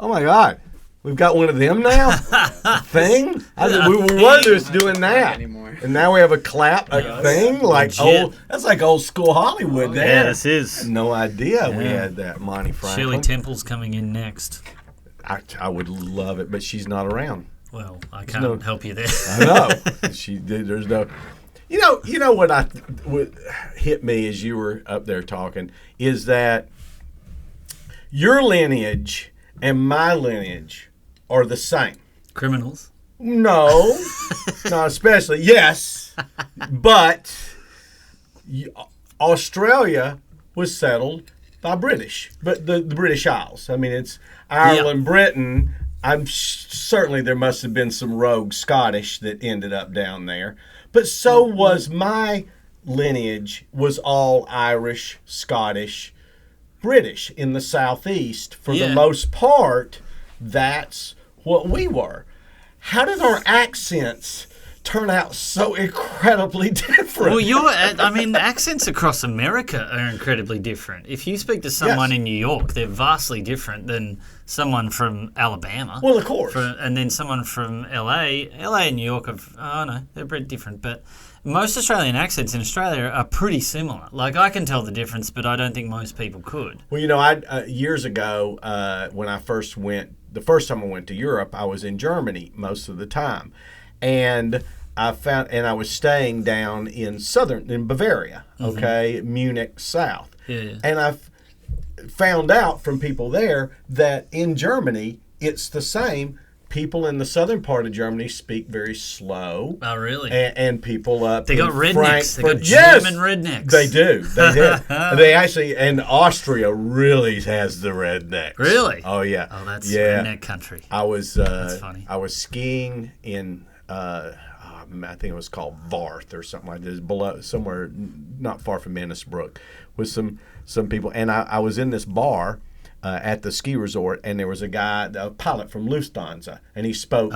Oh my God. We've got one of them now? A thing? We were just doing that. And now we have a thing? Like old, that's like old school Hollywood there. Yeah, this is. I had no idea we had that, Monty Franklin. Shirley Temple's coming in next. I would love it, but she's not around. Well, I can't help you there. I know. There's no... You know what hit me as you were up there talking is that your lineage and my lineage are the same. Criminals? No, not especially. Yes, but Australia was settled by British, but the British Isles. I mean, it's Ireland, Britain. Certainly there must have been some rogue Scottish that ended up down there. But so was my lineage, was all Irish, Scottish, British in the Southeast. For the most part, that's what we were. How did our accents turn out so incredibly different? Well, accents across America are incredibly different. If you speak to someone in New York, they're vastly different than someone from Alabama. Well, of course. And then someone from LA and New York, they're very different. But most Australian accents in Australia are pretty similar. Like, I can tell the difference, but I don't think most people could. Well, I years ago, when the first time I went to Europe, I was in Germany most of the time. And I was staying down in Bavaria, Munich South. Yeah. And I found out from people there that in Germany, it's the same. People in the southern part of Germany speak very slow. Oh, really? And people up They got rednecks. They got German rednecks. They do. They did. They actually, and Austria really has the rednecks. Really? Oh, yeah. Oh, that's redneck country. That's funny. I was skiing in... I think it was called Varth or something like this, below somewhere not far from Innisbrook, with some people, and I was in this bar at the ski resort, and there was a pilot from Lufthansa, and he spoke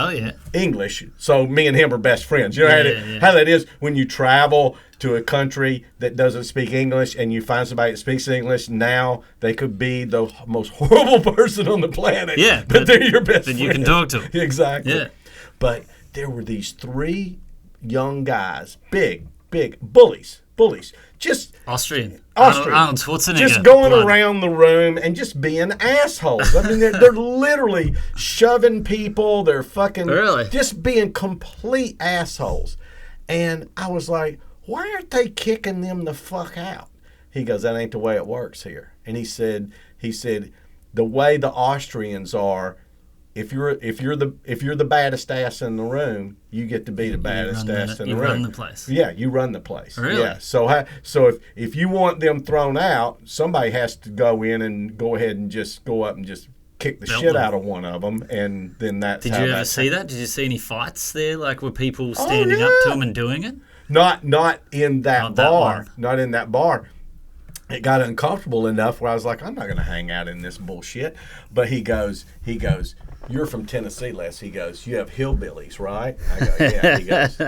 English. So me and him were best friends. You know how that is when you travel to a country that doesn't speak English, and you find somebody that speaks English. Now they could be the most horrible person on the planet. Yeah, but they're your best friend. But you can talk to them. Exactly. Yeah, but there were these three young guys, big bullies, just Austrian. Arnold Schwarzenegger. Just going around the room and just being assholes. I mean, they're literally shoving people. They're fucking just being complete assholes. And I was like, why aren't they kicking them the fuck out? He goes, that ain't the way it works here. And he said, the way the Austrians are, if you're the baddest ass in the room, you get to be the baddest ass in the room. You run the place. Yeah, you run the place. Really? Yeah. So if you want them thrown out, somebody has to go in and go ahead and just go up and just kick the shit out of one of them, and then that's. Did you ever see that? Did you see any fights there? Like, were people standing up to them and doing it? Not in that bar. Not in that bar. It got uncomfortable enough where I was like, I'm not going to hang out in this bullshit. But he goes, you're from Tennessee, Les. He goes, you have hillbillies, right? I go, yeah. He goes,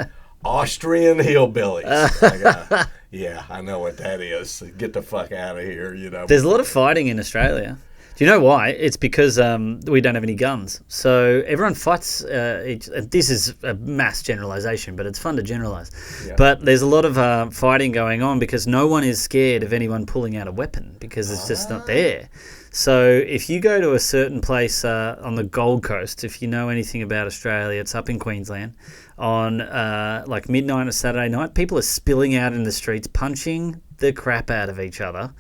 Austrian hillbillies. I go, yeah, I know what that is. Get the fuck out of here, you know. There's a lot of fighting in Australia. Do you know why? It's because we don't have any guns. So everyone fights. This is a mass generalization, but it's fun to generalize. Yeah. But there's a lot of fighting going on because no one is scared of anyone pulling out a weapon because it's just not there. So if you go to a certain place on the Gold Coast, if you know anything about Australia, it's up in Queensland, on like midnight or Saturday night, people are spilling out in the streets, punching the crap out of each other.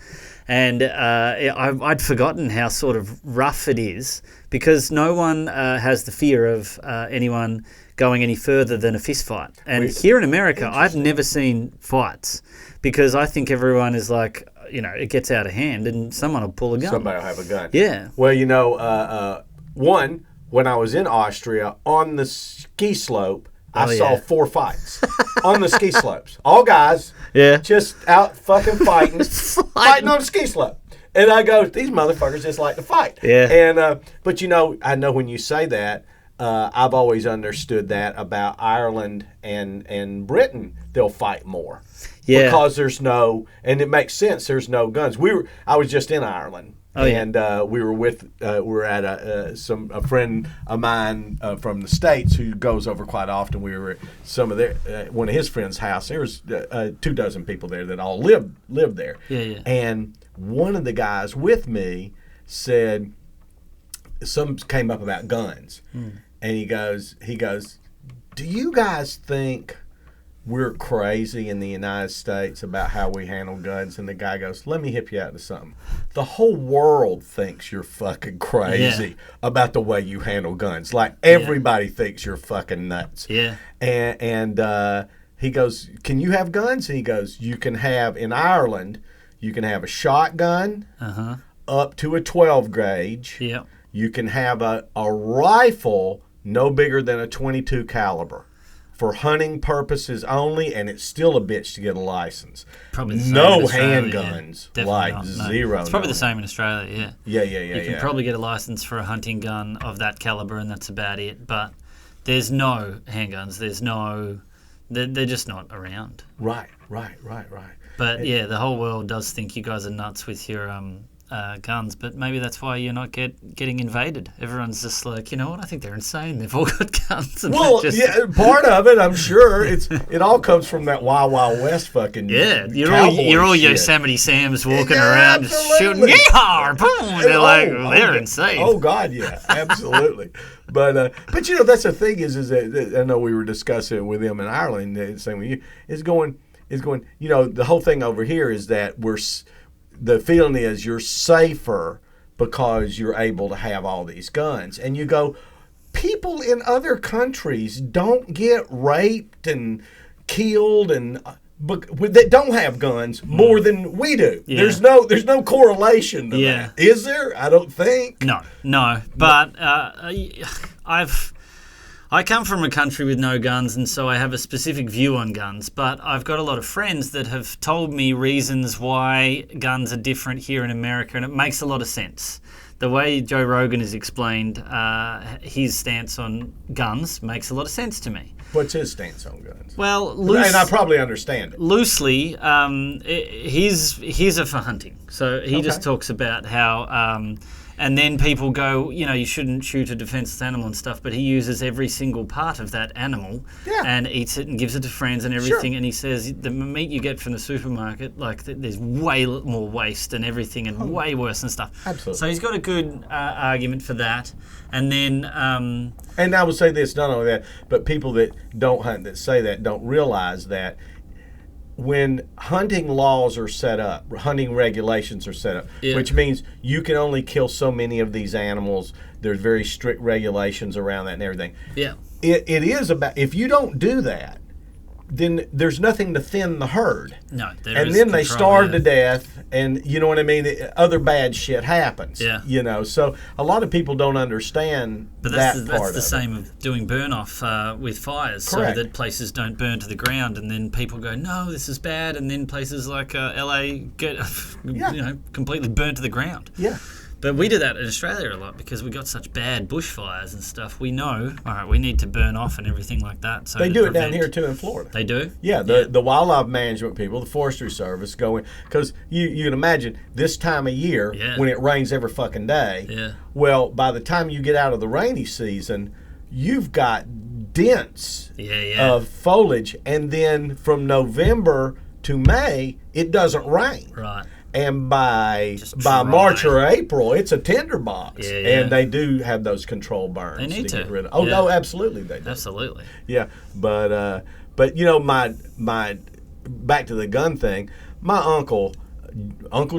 And I'd forgotten how sort of rough it is because no one has the fear of anyone going any further than a fist fight. And here in America, I've never seen fights because I think everyone is like, you know, it gets out of hand and someone will pull a gun. Somebody will have a gun. Yeah. Well, you know, when I was in Austria on the ski slope, I saw 4 fights on the ski slopes. All guys, just out fucking fighting on the ski slope. And I go, these motherfuckers just like to fight. Yeah. And but you know, I know when you say that, I've always understood that about Ireland and Britain. They'll fight more. Yeah. Because there's no, and it makes sense. There's no guns. I was just in Ireland. And we were at a friend of mine from the States who goes over quite often. We were at one of his friends' house. There was 24 people there that all lived there. Yeah. And one of the guys with me said, some came up about guns, and he goes, do you guys think we're crazy in the United States about how we handle guns? And the guy goes, let me hip you out to something. The whole world thinks you're fucking crazy about the way you handle guns. Like, everybody thinks you're fucking nuts. Yeah. And he goes, can you have guns? And he goes, you can have, in Ireland, you can have a shotgun up to a 12 gauge. Yeah. You can have a rifle no bigger than a 22 caliber. For hunting purposes only, and it's still a bitch to get a license. Probably the same no in Australia, handguns, Definitely not, zero. It's probably the same in Australia, Yeah. You can probably get a license for a hunting gun of that caliber, and that's about it. But there's no handguns. They're just not around. Right. But the whole world does think you guys are nuts with your guns, but maybe that's why you're not getting invaded. Everyone's just like, you know what? I think they're insane. They've all got guns. And part of it, I'm sure, it all comes from that Wild Wild West fucking you're all Yosemite Sam's walking around just shooting, yeehaw, boom. They're they're insane. Oh God, yeah, absolutely. But that's the thing is that I know we were discussing it with them in Ireland. The same with you is going. The whole thing over here is that the feeling is you're safer because you're able to have all these guns. And you go, people in other countries don't get raped and killed that don't have guns more than we do. Yeah. There's no correlation to that. Is there? I don't think. No. But I come from a country with no guns, and so I have a specific view on guns, but I've got a lot of friends that have told me reasons why guns are different here in America, and it makes a lot of sense. The way Joe Rogan has explained his stance on guns makes a lot of sense to me. What's his stance on guns? Well, and I probably understand it. Loosely, he's a for hunting. So he just talks about how... and then people go, you shouldn't shoot a defenseless animal and stuff, but he uses every single part of that animal and eats it and gives it to friends and everything. Sure. And he says the meat you get from the supermarket, there's way more waste and everything and way worse and stuff. Absolutely. So he's got a good argument for that. And then... and I would say this, not only that, but people that don't hunt, that say that, don't realize that when hunting laws are set up, hunting regulations are set up, which means you can only kill so many of these animals. There's very strict regulations around that and everything. Yeah. It is about, if you don't do that, then there's nothing to thin the herd. No, and then they starve to death, and you know what I mean? Other bad shit happens. Yeah. So a lot of people don't understand that's the same of doing burn off with fires. Correct. So that places don't burn to the ground, and then people go, no, this is bad, and then places like LA get completely burnt to the ground. Yeah. But we do that in Australia a lot because we got such bad bushfires and stuff. We know, all right, we need to burn off and everything like that. So they do it down here too in Florida. They do? Yeah, the wildlife management people, the Forestry Service go in, because you can imagine this time of year when it rains every fucking day. Yeah. Well, by the time you get out of the rainy season, you've got dents of foliage, and then from November to May, it doesn't rain. Right. And by March or April, it's a tinderbox. And they do have those control burns. They need to. Get rid of. No, absolutely they do. Absolutely. Yeah, but my back to the gun thing. My Uncle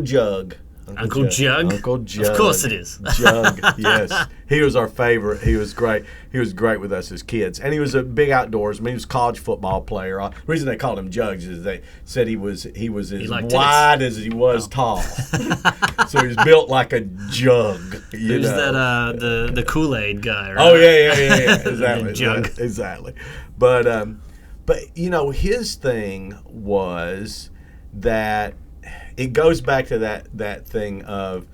Jug. Uncle Jug? Uncle Jug. Of course it is. Jug, yes. He was our favorite. He was great. He was great with us as kids. And he was a big outdoorsman. He was a college football player. The reason they called him Jugs is they said he was as wide as he was tall. So he was built like a jug. Who's that the Kool-Aid guy, right? Oh, yeah. Exactly. Jug. Exactly. But his thing was that it goes back to that thing of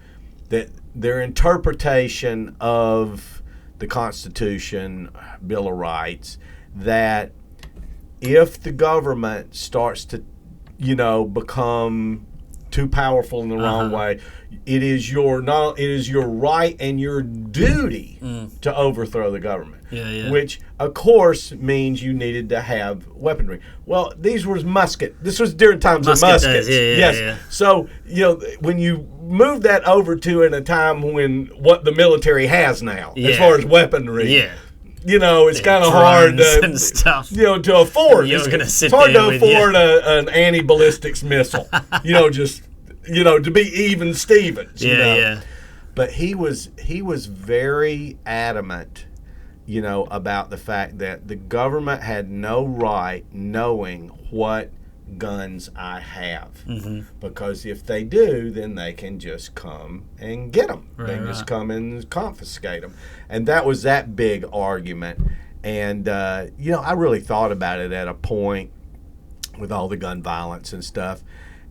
that their interpretation of the Constitution, Bill of Rights, that if the government starts to, become too powerful in the wrong way. It is your right and your duty to overthrow the government. Which, of course, means you needed to have weaponry. Well, these were This was during times of muskets. Yeah. So, when you move that over to in a time when what the military has now, as far as weaponry, it's kind of hard and stuff. To afford. It's hard to afford an anti-ballistics missile. To be even Stevens. But he was very adamant, about the fact that the government had no right knowing what guns I have, because if they do, then they can just come and get them. They can just come and confiscate them, and that was that big argument. And I really thought about it at a point with all the gun violence and stuff,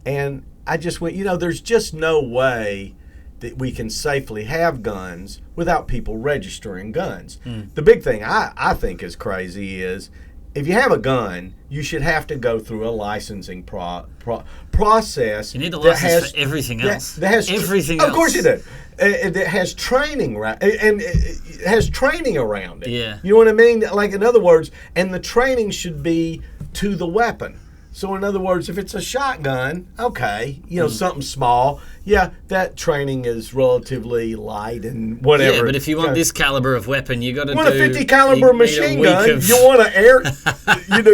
and I just went, there's just no way that we can safely have guns without people registering guns. The big thing I think is crazy is, if you have a gun, you should have to go through a licensing process. You need a license for everything else. That has everything else. Of course you do. It has training, and it has training around it. Yeah. You know what I mean? Like, in other words, and the training should be to the weapon. So, in other words, if it's a shotgun, okay, something small, that training is relatively light and whatever. Yeah, but if you want this caliber of weapon, you got to do. You want a 50 caliber machine gun. You want to air.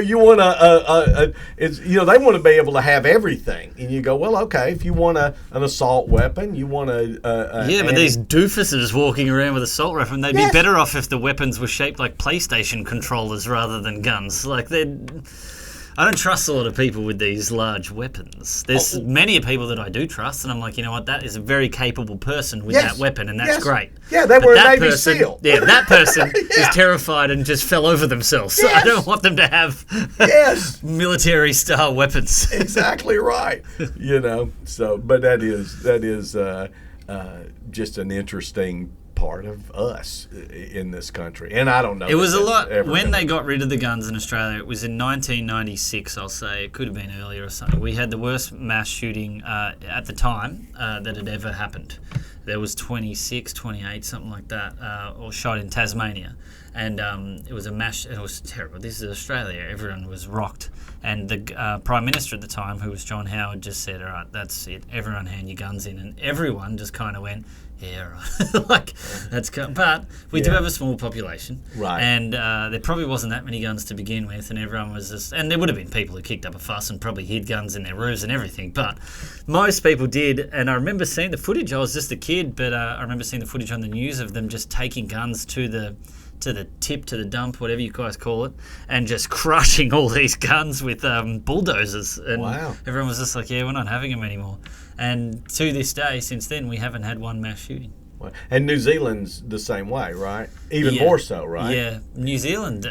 You want they want to be able to have everything, and you go, well, okay. If you want an assault weapon, you want but these doofuses walking around with assault weapon, they'd be better off if the weapons were shaped like PlayStation controllers rather than guns. Like I don't trust a lot of people with these large weapons. There's many people that I do trust, and I'm like, that is a very capable person with that weapon, and that's great. Yeah, they were a Navy SEAL. Yeah, that person is terrified and just fell over themselves. So I don't want them to have military-style weapons. Exactly right. So, but that is just an interesting part of us in this country, and I don't know. It was a lot when they got rid of the guns in Australia. It was in 1996, I'll say. It could have been earlier or something. We had the worst mass shooting at the time that had ever happened. There was 26, 28, something like that, or shot in Tasmania, and it was a mass. It was terrible. This is Australia. Everyone was rocked, and the Prime Minister at the time, who was John Howard, just said, "All right, that's it. Everyone hand your guns in," and everyone just kind of went, yeah, right. But we do have a small population, right? And there probably wasn't that many guns to begin with, and everyone was just. And there would have been people who kicked up a fuss and probably hid guns in their roofs and everything. But most people did, and I remember seeing the footage. I was just a kid, but I remember seeing the footage on the news of them just taking guns to the dump, whatever you guys call it, and just crushing all these guns with bulldozers. And everyone was just like, yeah, we're not having them anymore. And to this day, since then, we haven't had one mass shooting. And New Zealand's the same way, right? Even more so, right? Yeah. New Zealand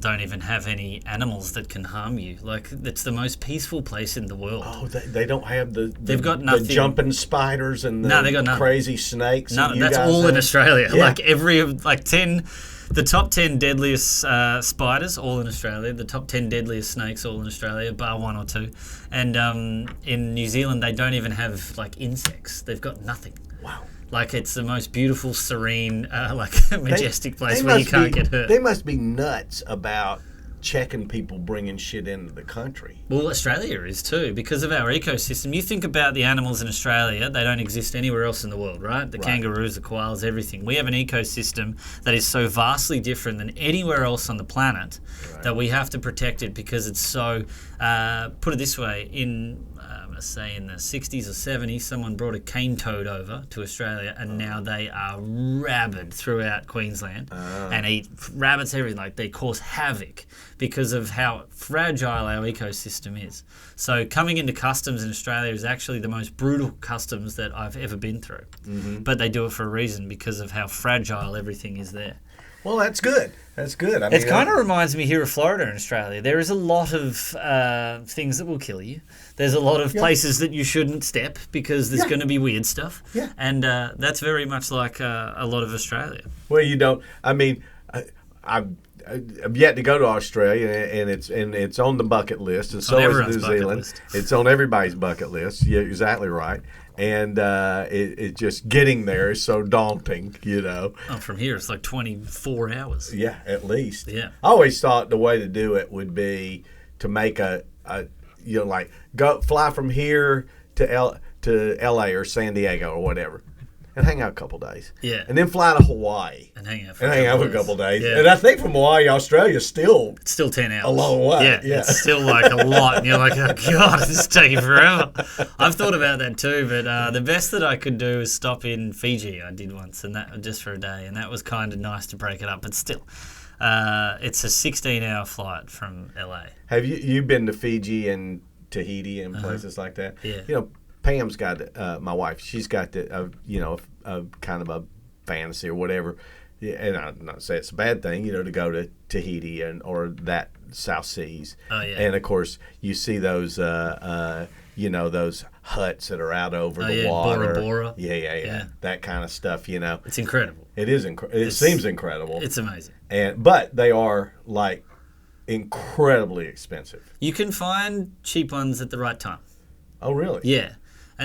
don't even have any animals that can harm you. Like, it's the most peaceful place in the world. Oh, they don't have They've got nothing. The jumping spiders and they got crazy snakes. No, that's all in Australia. Yeah. The top 10 deadliest spiders, all in Australia. The top 10 deadliest snakes, all in Australia, bar one or two. And in New Zealand, they don't even have, insects. They've got nothing. Wow. It's the most beautiful, serene, majestic place where you can't get hurt. They must be nuts about checking people bringing shit into the country. Well, Australia is too, because of our ecosystem. You think about the animals in Australia, they don't exist anywhere else in the world, right? The kangaroos, the koalas, everything. We have an ecosystem that is so vastly different than anywhere else on the planet that we have to protect it because it's so, put it this way, say in the 60s or 70s, someone brought a cane toad over to Australia, and now they are rabid throughout Queensland and eat rabbits, everything. They cause havoc because of how fragile our ecosystem is. So coming into customs in Australia is actually the most brutal customs that I've ever been through. Mm-hmm. But they do it for a reason, because of how fragile everything is there. Well, that's good. That's good. It kind of reminds me here of Florida in Australia. There is a lot of things that will kill you. There's a lot of places that you shouldn't step because there's going to be weird stuff. Yeah. And that's very much like a lot of Australia. Well, you don't. I mean, I've yet to go to Australia, and it's on the bucket list, and so is New Zealand. It's on everybody's bucket list. Yeah, exactly right. And it just getting there is so daunting, Oh, from here it's like 24 hours. Yeah, at least. Yeah. I always thought the way to do it would be to make like go fly from here to LA or San Diego or whatever, and hang out a couple days. Yeah. And then fly to Hawaii. And hang out for a couple days. Yeah. And I think from Hawaii to Australia is still 10 hours. A long way. Yeah. It's still like a lot. And you're like, oh, God, this is taking forever. I've thought about that too, but the best that I could do is stop in Fiji. I did once, and that just for a day. And that was kind of nice to break it up. But still, it's a 16-hour flight from LA. Have you been to Fiji and Tahiti and places like that? Yeah. Pam's got my wife. She's got the a kind of a fantasy or whatever. Yeah, and I'm not saying it's a bad thing, to go to Tahiti or that South Seas. Oh yeah. And of course, you see those those huts that are out over the water. Bora Bora. Yeah. That kind of stuff. It's incredible. It is. It seems incredible. It's amazing. But they are like incredibly expensive. You can find cheap ones at the right time. Oh, really? Yeah.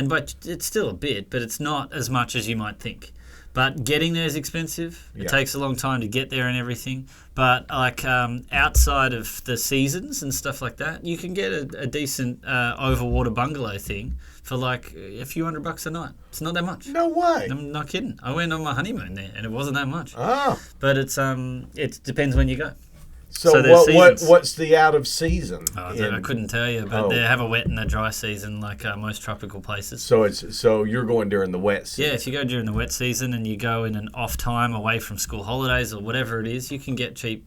But it's still a bit, but it's not as much as you might think. But getting there is expensive. It takes a long time to get there and everything. But like outside of the seasons and stuff like that, you can get a decent overwater bungalow thing for like a few $100 a night. It's not that much. No way. I'm not kidding. I went on my honeymoon there, and it wasn't that much. Oh. But it depends when you go. So what's the out of season? I couldn't tell you, but they have a wet and a dry season like most tropical places. So you're going during the wet season? Yeah, if you go during the wet season and you go in an off time away from school holidays or whatever it is, you can get cheap.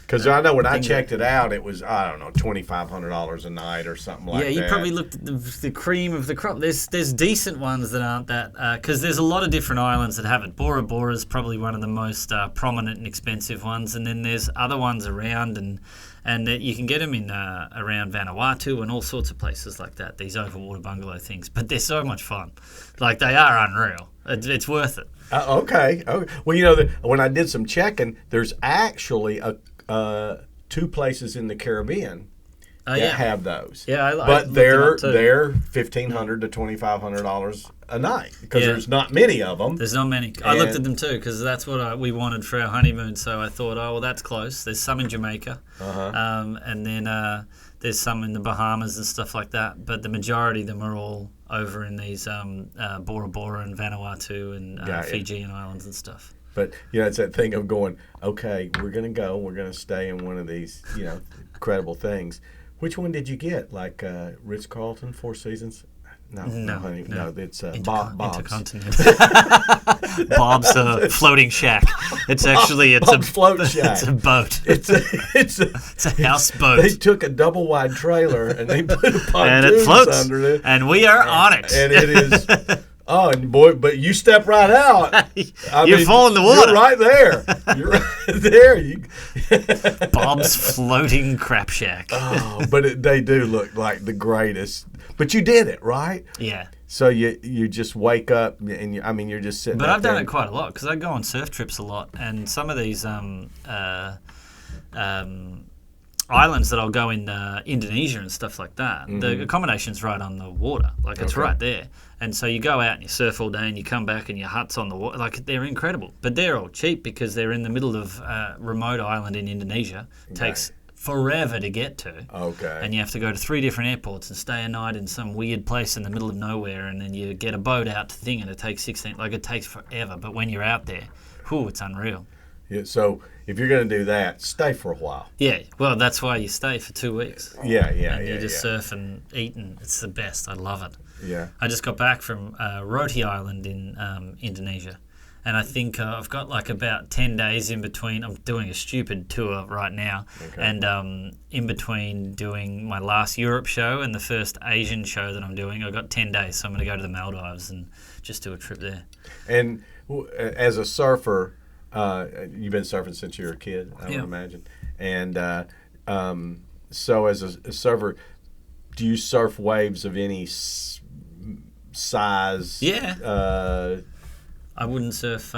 Because I know when I checked it out, it was, I don't know, $2,500 a night or something like that. Yeah, you probably looked at the cream of the crop. There's decent ones that aren't that, because there's a lot of different islands that have it. Bora Bora is probably one of the most prominent and expensive ones, and then there's other ones around, and you can get them in around Vanuatu and all sorts of places like that, these overwater bungalow things. But they're so much fun. Like, they are unreal. It's worth it. Okay. Well, when I did some checking, there's actually two places in the Caribbean that have those. Yeah, but they're $1,500 to $2,500 a night because there's not many of them. There's not many. I looked at them too because that's what we wanted for our honeymoon. So I thought, oh well, that's close. There's some in Jamaica, and then there's some in the Bahamas and stuff like that. But the majority of them are all over in these Bora Bora and Vanuatu and Fijian islands and stuff. But, it's that thing of going, okay, we're going to stay in one of these, incredible things. Which one did you get? Like Ritz-Carlton, Four Seasons? No, honey. No, it's Bob's. Bob's floating shack. It's actually Bob's float shack. It's a boat. It's a houseboat. They took a double wide trailer and they put a pontoon and it floats under it. And we are on it. And it is. Oh, and boy, but you step right out. You're falling in the water. You're right there. You're right there. Bob's floating crap shack. Oh, but they do look like the greatest. But you did it, right? Yeah. So you just wake up and you're just sitting. But I've done it quite a lot because I go on surf trips a lot, and some of these islands that I'll go in Indonesia and stuff like that, the accommodation's right on the water, like it's right there. And so you go out and you surf all day and you come back and your hut's on the water. Like, they're incredible. But they're all cheap because they're in the middle of a remote island in Indonesia. It takes forever to get to. Okay. And you have to go to 3 different airports and stay a night in some weird place in the middle of nowhere, and then you get a boat out to thing and it takes 16, like it takes forever. But when you're out there, it's unreal. Yeah, so if you're going to do that, stay for a while. Yeah, well, that's why you stay for 2 weeks. Yeah. And you just surf and eat, and it's the best. I love it. Yeah. I just got back from Roti Island in Indonesia, and I think I've got like about 10 days in between. I'm doing a stupid tour right now, and in between doing my last Europe show and the first Asian show that I'm doing, I've got 10 days, so I'm going to go to the Maldives and just do a trip there. And as a surfer, you've been surfing since you were a kid, I would imagine. And so as a surfer, do you surf waves of any size? Yeah. I wouldn't surf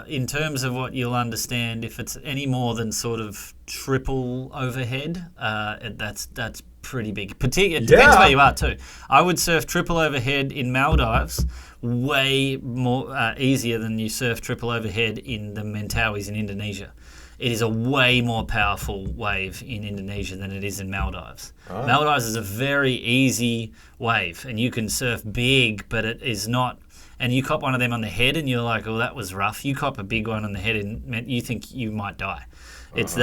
in terms of what you'll understand, if it's any more than sort of triple overhead, that's pretty big. It depends where you are too. I would surf triple overhead in Maldives way more easier than you surf triple overhead in the Mentawais in Indonesia. It is a way more powerful wave in Indonesia than it is in Maldives. Oh. Maldives is a very easy wave, and you can surf big, but it is not. And you cop one of them on the head, and you're like, "Oh, that was rough." You cop a big one on the head, and you think you might die. It's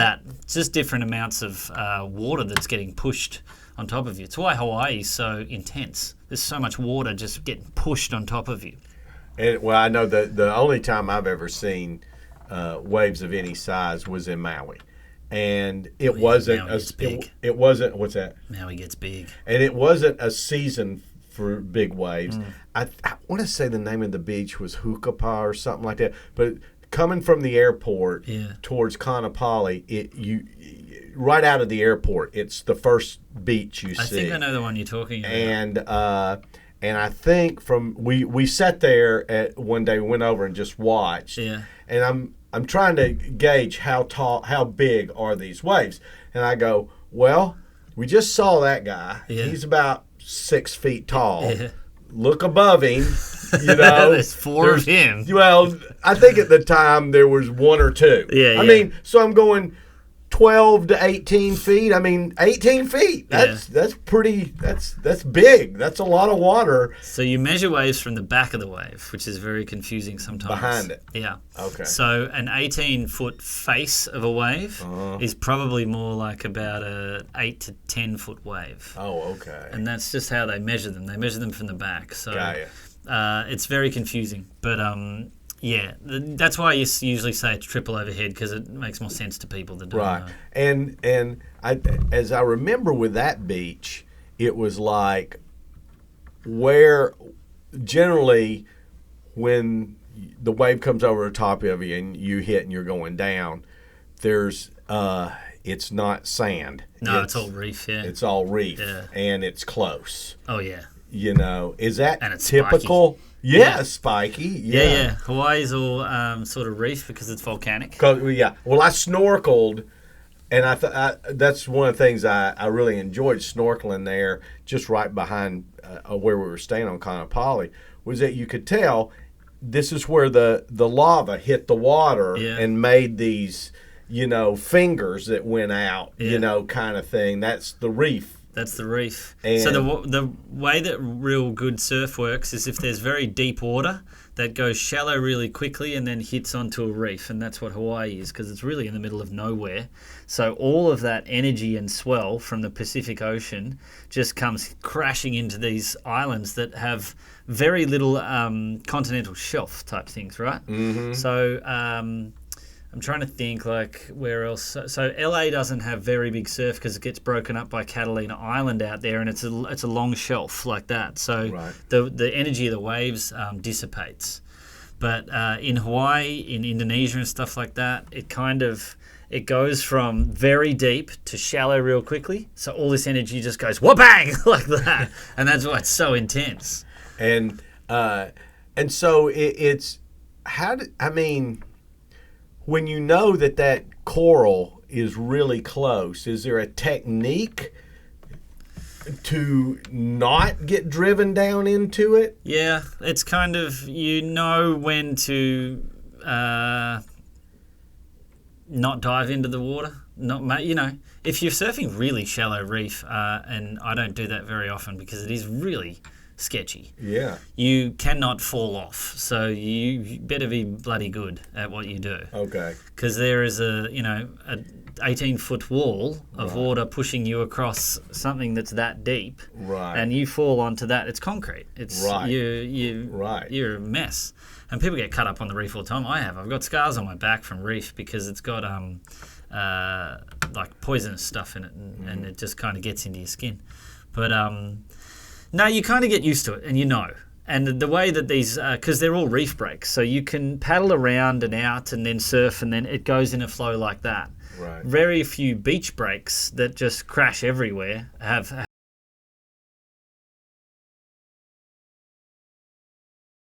just different amounts of water that's getting pushed on top of you. It's why Hawaii is so intense. There's so much water just getting pushed on top of you. Well, I know the only time I've ever seen waves of any size was in Maui, and it wasn't it wasn't what's that? Maui gets big, and it wasn't a season for big waves. I want to say the name of the beach was Hukapa or something like that, but coming from the airport towards Kaanapali, you right out of the airport, it's the first beach you see. I think I know the one you're talking about. And I think we sat there at one day, we went over and just watched. Yeah. And I'm trying to gauge how big are these waves, and I go, well, we just saw that guy. Yeah. He's about 6 feet tall. Yeah. Look above him, There's four of him. Well, I think at the time there was one or two. Yeah. I mean, so I'm going 12 to 18 feet. I mean, 18 feet. That's pretty. That's big. That's a lot of water. So you measure waves from the back of the wave, which is very confusing sometimes. Behind it. Yeah. Okay. So an 18-foot face of a wave is probably more like about a 8 to 10-foot wave. Oh, okay. And that's just how they measure them. They measure them from the back. So it's very confusing, but yeah, that's why you usually say it's triple overhead, because it makes more sense to people that don't know. And as I remember with that beach, it was like where generally when the wave comes over the top of you and you hit and you're going down, there's it's not sand. No, it's all reef. Yeah, it's all reef, and it's close. Oh yeah. Is that and it's typical? Spiky. Yeah, spiky. Yeah. Hawaii's all sort of reef because it's volcanic. Well, I snorkeled, and I thought that's one of the things I really enjoyed snorkeling there, just right behind where we were staying on Kaanapali, was that you could tell this is where the lava hit the water and made these, fingers that went out, kind of thing. That's the reef. That's the reef. So the way that real good surf works is if there's very deep water that goes shallow really quickly and then hits onto a reef, and that's what Hawaii is, because it's really in the middle of nowhere. So all of that energy and swell from the Pacific Ocean just comes crashing into these islands that have very little continental shelf type things, right? Mm-hmm. So I'm trying to think like where else. So LA doesn't have very big surf because it gets broken up by Catalina Island out there, and it's a long shelf like that. So the energy of the waves dissipates. But in Hawaii, in Indonesia and stuff like that, it goes from very deep to shallow real quickly. So all this energy just goes wha-bang like that, and that's why it's so intense. And so it's when you know that coral is really close, is there a technique to not get driven down into it? Yeah, it's kind of, when to not dive into the water. If you're surfing really shallow reef, and I don't do that very often because it is really sketchy. Yeah. You cannot fall off, so you better be bloody good at what you do. Okay. Because there is a 18-foot wall of water pushing you across something that's that deep. Right. And you fall onto that. It's concrete. It's you're a mess. And people get cut up on the reef all the time. I've got scars on my back from reef because it's got like poisonous stuff in it, and it just kind of gets into your skin. But no, you kind of get used to it, and And the way that these, because they're all reef breaks, so you can paddle around and out and then surf, and then it goes in a flow like that. Right. Very few beach breaks that just crash everywhere have